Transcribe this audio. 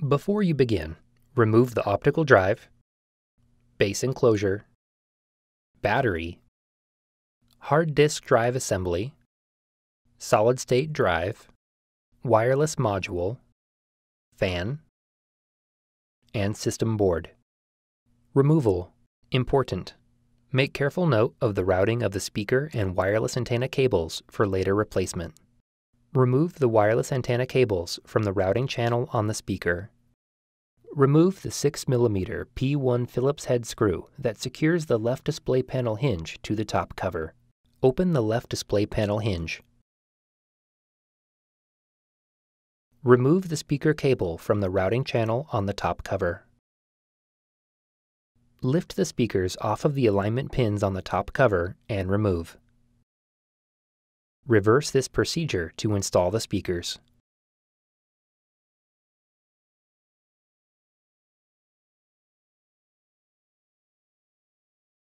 Before you begin, remove the optical drive, base enclosure, battery, hard disk drive assembly, solid-state drive, wireless module, fan, and system board. Removal. Important. Make careful note of the routing of the speaker and wireless antenna cables for later replacement. Remove the wireless antenna cables from the routing channel on the speaker. Remove the 6mm P1 Phillips head screw that secures the left display panel hinge to the top cover. Open the left display panel hinge. Remove the speaker cable from the routing channel on the top cover. Lift the speakers off of the alignment pins on the top cover and remove. Reverse this procedure to install the speakers.